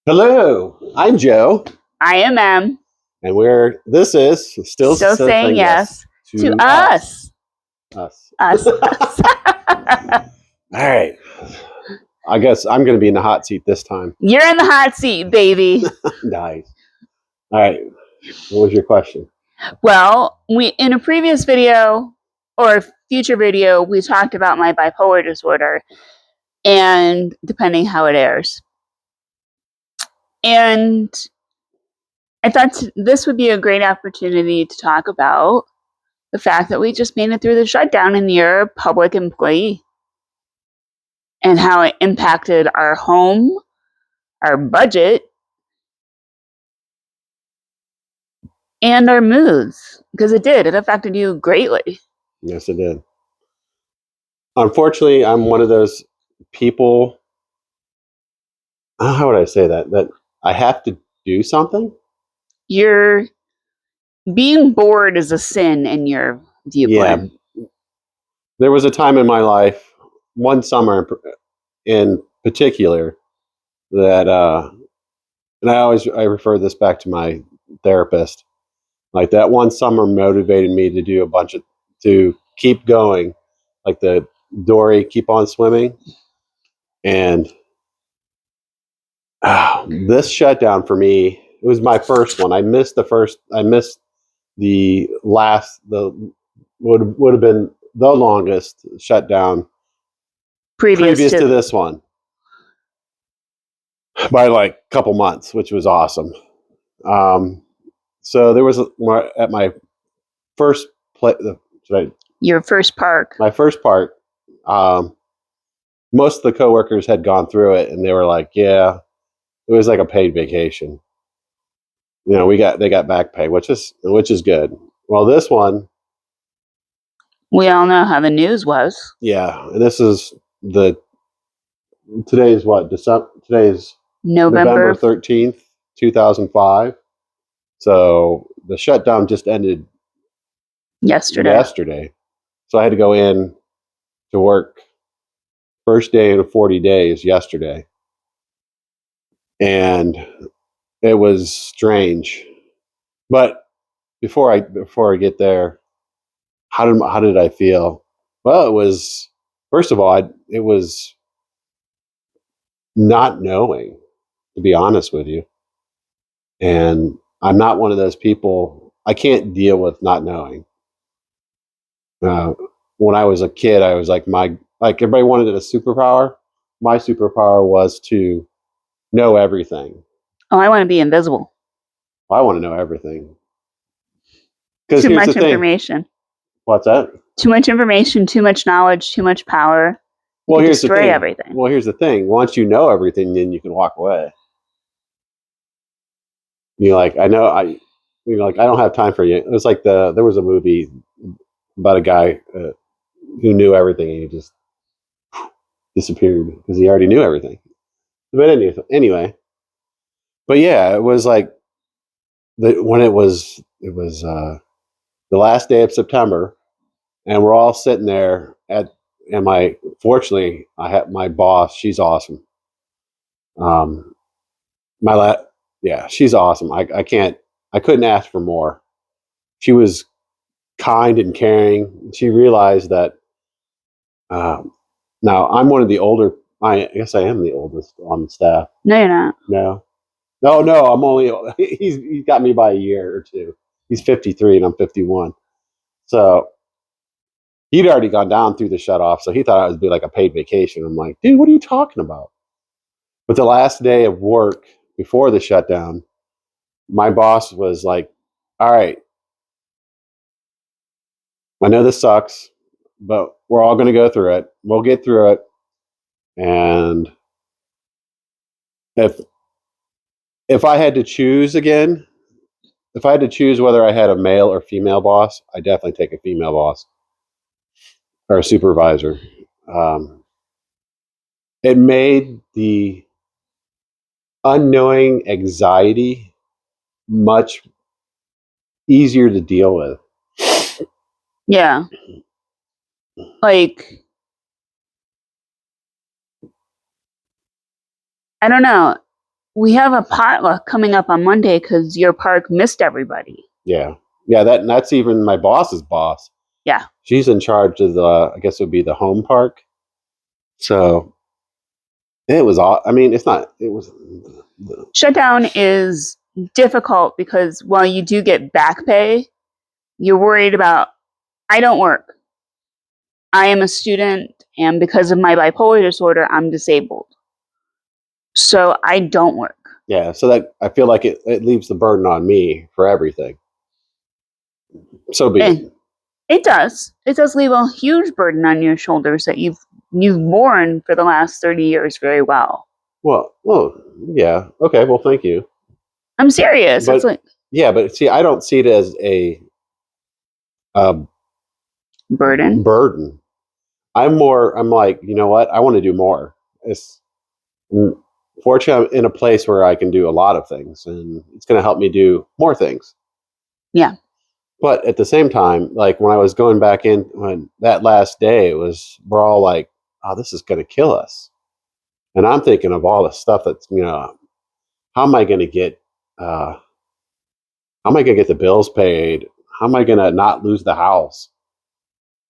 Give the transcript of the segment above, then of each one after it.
Hello, I'm Joe, I am M. and this is still saying yes to us. us. All right. I guess I'm going to be in the hot seat this time. You're in the hot seat, baby. Nice. All right. What was your question? Well, in a previous video or future video, we talked about my bipolar disorder and depending how it airs. And I thought this would be a great opportunity to talk about the fact that we just made it through the shutdown and you're a public employee and how it impacted our home, our budget, and our moods, because it did. It affected you greatly. Yes, it did. Unfortunately, I'm one of those people. How would I say that? That I have to do something. You're being bored is a sin in your viewpoint. Yeah. There was a time in my life, one summer in particular, that and I refer this back to my therapist. Like that one summer motivated me to do to keep going, like the Dory, keep on swimming. And this shutdown for me, it was my first one. I missed the last, would have been the longest shutdown previous to this one by like a couple months, which was awesome. So there was at my first play, your first park. My first park. Most of the coworkers had gone through it, and they were like, "Yeah, it was like a paid vacation." You know, they got back pay, which is good. Well, this one, we all know how the news was. Yeah, and this is today's what December. Today's November 13th, 2005. So the shutdown just ended yesterday. So I had to go in to work first day in 40 days yesterday. And it was strange. But before I get there, how did I feel? Well, it was, first of all, it was not knowing, to be honest with you. And I'm not one of those people, I can't deal with not knowing. When I was a kid, I was like everybody wanted a superpower. My superpower was to know everything. Oh, I want to be invisible. I want to know everything. Too much information. What's that? Too much information, too much knowledge, too much power. Well, here's destroy everything. Well, here's the thing. Once you know everything, then you can walk away. You're like, I don't have time for you. It was like there was a movie about a guy who knew everything and he just disappeared because he already knew everything. But anyway, but yeah, it was like when it was the last day of September, and we're all sitting there fortunately I had my boss. She's awesome. Yeah, she's awesome. I couldn't ask for more. She was kind and caring. She realized that now I'm one of the older. I guess I am the oldest on the staff. No, you're not. No. I'm only. He's got me by a year or two. He's 53 and I'm 51. So he'd already gone down through the shut off. So he thought it would be like a paid vacation. I'm like, dude, what are you talking about? But the last day of work before the shutdown, my boss was like, all right, I know this sucks, but we're all going to go through it. We'll get through it. And if I had to choose again, if I had to choose whether I had a male or female boss, I definitely take a female boss or a supervisor. It made the unknowing anxiety much easier to deal with. Yeah. Like, I don't know. we have a potluck coming up on Monday because your park missed everybody. Yeah. That's even my boss's boss. Yeah. She's in charge of I guess it would be the home park. So it was all. I mean, it's not. It was. Shutdown is difficult because while you do get back pay, you're worried about. I don't work. I am a student, and because of my bipolar disorder, I'm disabled. So I don't work. Yeah. So that I feel like it leaves the burden on me for everything. So be it. It does. It does leave a huge burden on your shoulders that you've borne for the last 30 years very well. Well, yeah. Okay. Well, thank you. I'm serious. But it's like but see, I don't see it as a burden. I'm like, you know what? I want to do more. Fortunately, I'm in a place where I can do a lot of things, and it's going to help me do more things. Yeah. But at the same time, like when I was going back in, when that last day, we're all like, oh, this is going to kill us. And I'm thinking of all the stuff that's, how am I going to get, the bills paid? How am I going to not lose the house?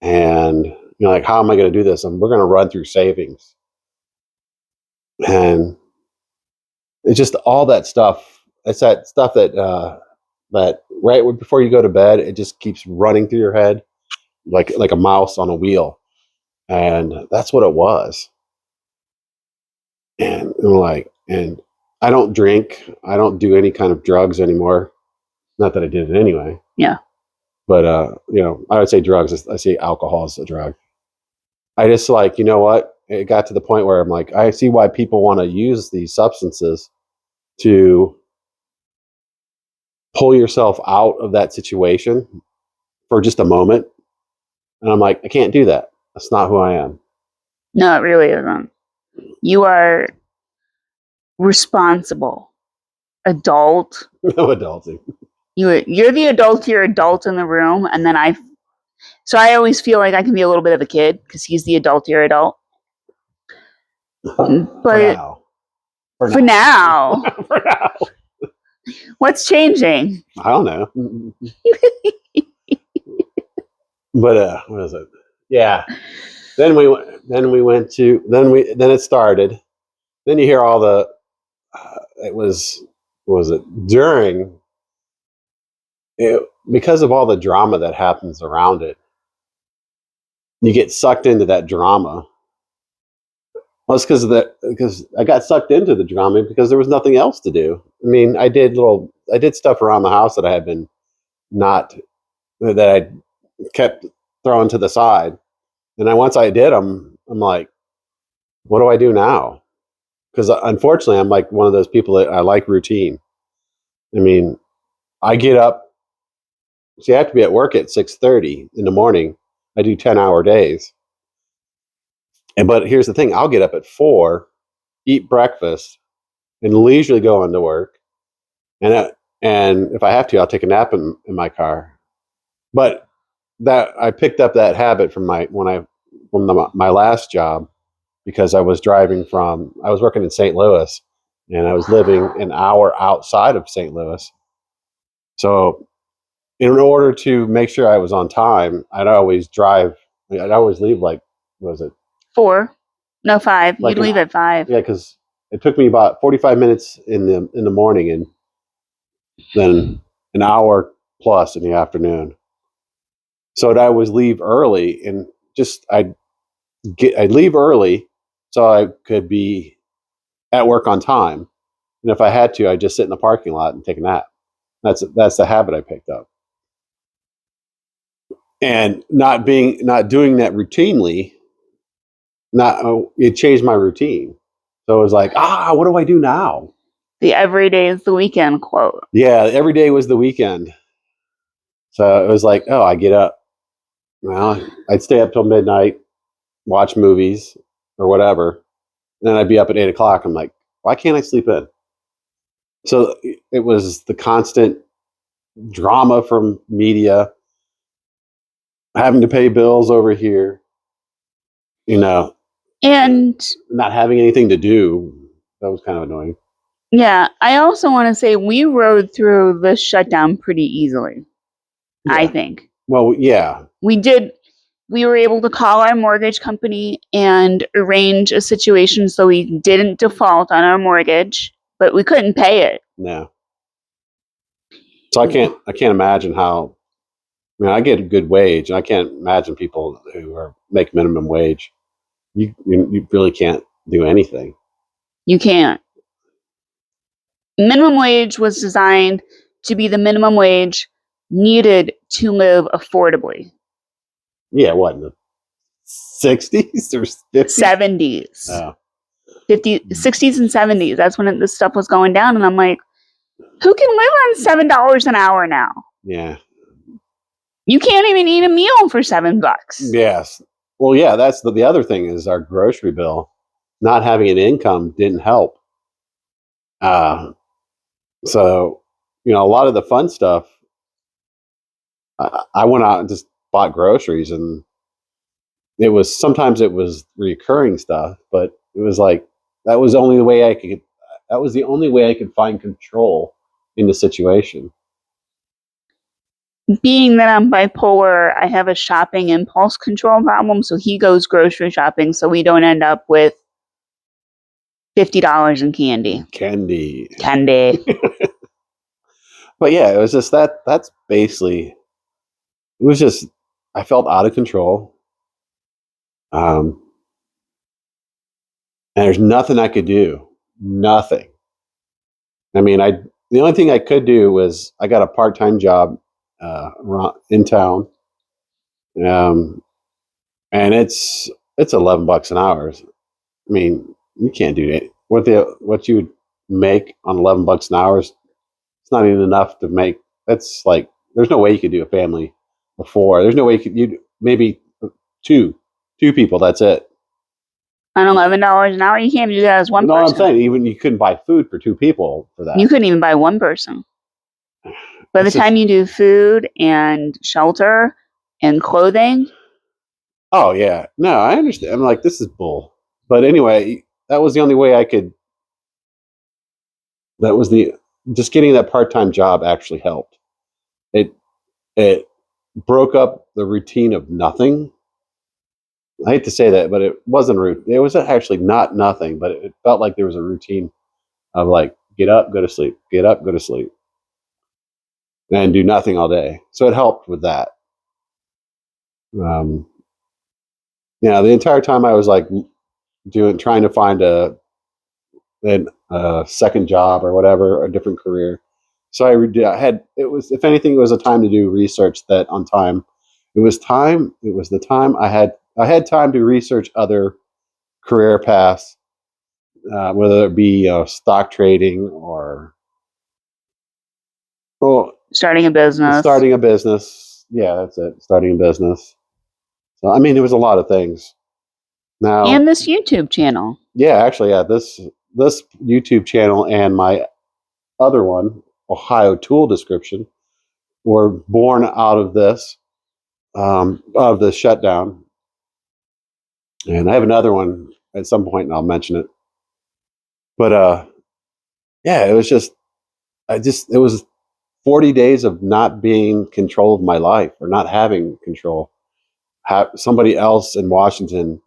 And, like, how am I going to do this? And we're going to run through savings. And it's just all that stuff. It's that stuff that right before you go to bed, it just keeps running through your head like a mouse on a wheel. And that's what it was. And and I don't drink. I don't do any kind of drugs anymore. Not that I did it anyway. Yeah. But I would say drugs. I say alcohol is a drug. I just like, you know what? It got to the point where I'm like, I see why people want to use these substances to pull yourself out of that situation for just a moment. And I'm like, I can't do that. That's not who I am. No, it really isn't. You are responsible adult. No adulting. You're the adult. You're adult in the room, and then I always feel like I can be a little bit of a kid because he's the adult. You're adult. But for now, for now. What's changing? I don't know. But what is it? Yeah. Then it started. Then you hear all the it was what was it during it, because of all the drama that happens around it. You get sucked into that drama. Well, it's because I got sucked into the drama because there was nothing else to do. I mean, I did stuff around the house that I had been not that I kept throwing to the side. And then once I did them, I'm like, what do I do now? Because unfortunately, I'm like one of those people that I like routine. I mean, I get up. See, I have to be at work at 6:30 in the morning. I do 10-hour days. But here's the thing: I'll get up at 4, eat breakfast, and leisurely go into work. And if I have to, I'll take a nap in my car. But that I picked up that habit from my last job because I was working in St. Louis and I was living an hour outside of St. Louis. So in order to make sure I was on time, I'd always leave like, what was it? 4. No, 5. You'd leave at 5. Yeah, because it took me about 45 minutes in the morning and then an hour plus in the afternoon. So I'd always leave early and I'd leave early so I could be at work on time. And if I had to, I'd just sit in the parking lot and take a nap. That's the habit I picked up. And not doing that routinely, it changed my routine. So it was like, what do I do now? The every day is the weekend quote. Yeah, every day was the weekend. So it was like, I get up. Well, I'd stay up till midnight, watch movies or whatever. And then I'd be up at 8:00. I'm like, why can't I sleep in? So it was the constant drama from media, having to pay bills over here, and not having anything to do. That was kind of annoying. Yeah, I also want to say we rode through the shutdown pretty easily. I Yeah. think Well, yeah. we did. We were able to call our mortgage company and arrange a situation so we didn't default on our mortgage, but we couldn't pay it. No. So I can't imagine how. I mean, I get a good wage, and I can't imagine people who make minimum wage. You really can't do anything. You can't. Minimum wage was designed to be the minimum wage needed to live affordably. Yeah, what in the 60s or 50s? 70s. Oh. 50s, 60s and 70s. That's when this stuff was going down. And I'm like, who can live on $7 an hour now? Yeah. You can't even eat a meal for $7. Yes. Well, yeah, that's the other thing is our grocery bill. Not having an income didn't help. So, a lot of the fun stuff, I went out and just bought groceries, and sometimes it was recurring stuff, but it was like that was only the way I could. That was the only way I could find control in the situation. Being that I'm bipolar, I have a shopping impulse control problem. So he goes grocery shopping so we don't end up with $50 in candy. Candy. But yeah, it was just that. That's basically. It was just. I felt out of control. And there's nothing I could do. Nothing. I mean, the only thing I could do was I got a part-time job in town, and it's $11 an hour. I mean, you can't do that. What you would make on $11 an hour is it's not even enough to make. That's like there's no way you could do a family before. There's no way you maybe two people. That's it. On $11 an hour, you can't do that as one You know person. what I'm saying? Even you couldn't buy food for two people for that. You couldn't even buy one person. By the time you do food and shelter and clothing. Oh yeah, no, I understand. I'm like, this is bull. But anyway, that was the only way I could. That was just getting that part-time job actually helped. It broke up the routine of nothing. I hate to say that, but it wasn't routine. It was actually not nothing, but it felt like there was a routine of like get up, go to sleep, get up, go to sleep, and do nothing all day. So it helped with that. Um, the entire time I was like trying to find a second job or whatever, a different career. So I had it was if anything, it was a time to do research that on time. It was time. It was the time I had time to research other career paths, whether it be stock trading or starting a business. Starting a business. Yeah, that's it. Starting a business. So I mean, it was a lot of things. Now and this YouTube channel. Yeah, actually, yeah, this YouTube channel and my other one, Ohio Tool Description, were born out of this, of the shutdown. And I have another one at some point, and I'll mention it. But yeah, it was 40 days of not being in control of my life or not having control. Somebody else in Washington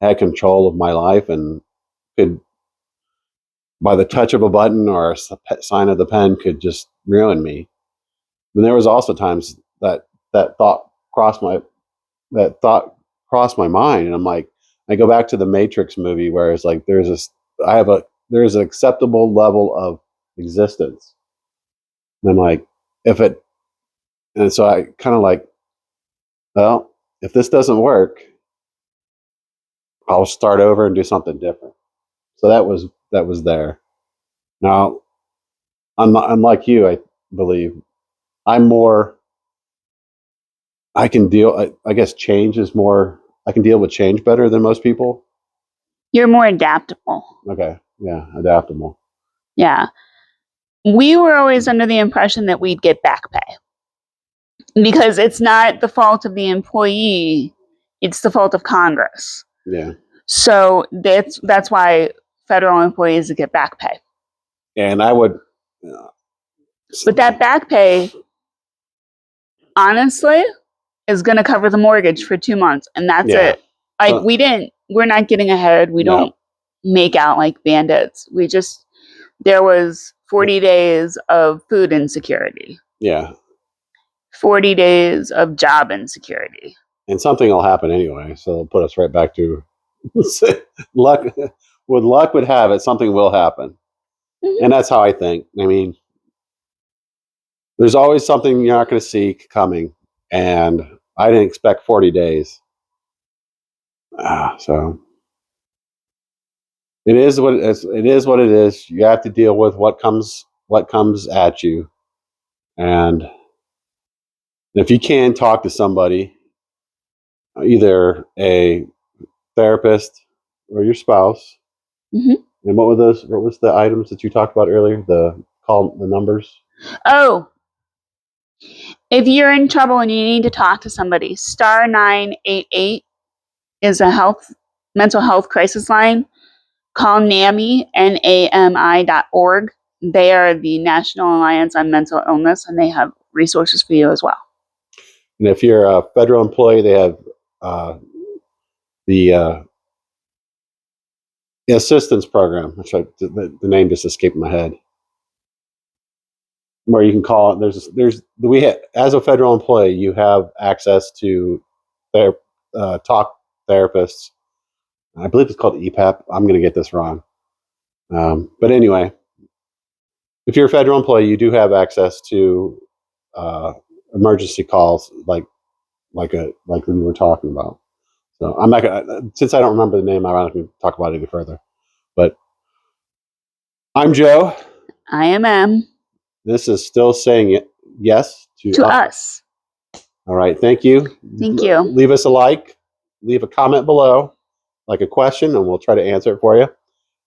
had control of my life and could, by the touch of a button or a sign of the pen, could just ruin me. And there was also times that thought crossed my mind, and I'm like, I go back to the Matrix movie where it's like there's an acceptable level of existence, and I'm like, and so I kind of like, well, if this doesn't work, I'll start over and do something different. So that was there. Now, unlike you, I believe I'm more. I can deal. I guess change is more. I can deal with change better than most people. You're more adaptable. Okay. Yeah, adaptable. Yeah. We were always under the impression that we'd get back pay because it's not the fault of the employee, it's the fault of Congress. Yeah. So that's why federal employees get back pay. And I would. But that back pay, honestly, is going to cover the mortgage for 2 months, and that's it. Like, we're not getting ahead. We don't make out like bandits. There was 40 days of food insecurity. Yeah. 40 days of job insecurity. And something will happen anyway, so it'll put us right back to luck. With luck would have it, something will happen. Mm-hmm. And that's how I think. I mean, there's always something you're not going to see coming. And I didn't expect 40 days. So it is what it is. It is what it is. You have to deal with what comes at you. And if you can talk to somebody, either a therapist or your spouse. Mm-hmm. And what was the items that you talked about earlier? The numbers? Oh, if you're in trouble and you need to talk to somebody, star 988 is a mental health crisis line. Call NAMI, NAMI.org. They are the National Alliance on Mental Illness, and they have resources for you as well. And if you're a federal employee, they have the assistance program, which the name just escaped my head, where you can call. As a federal employee, you have access to their talk therapists. I believe it's called EPAP. I'm going to get this wrong, but anyway, if you're a federal employee, you do have access to emergency calls, like we were talking about. So I'm not gonna, since I don't remember the name, I'm not going to talk about it any further. But I'm Joe. I am M. This is still saying yes to us. All right. Thank you. Thank you. Leave us a like. Leave a comment below, like a question, and we'll try to answer it for you.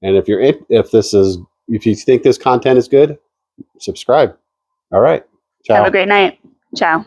And if you think this content is good, subscribe. All right. Ciao. Have a great night. Ciao.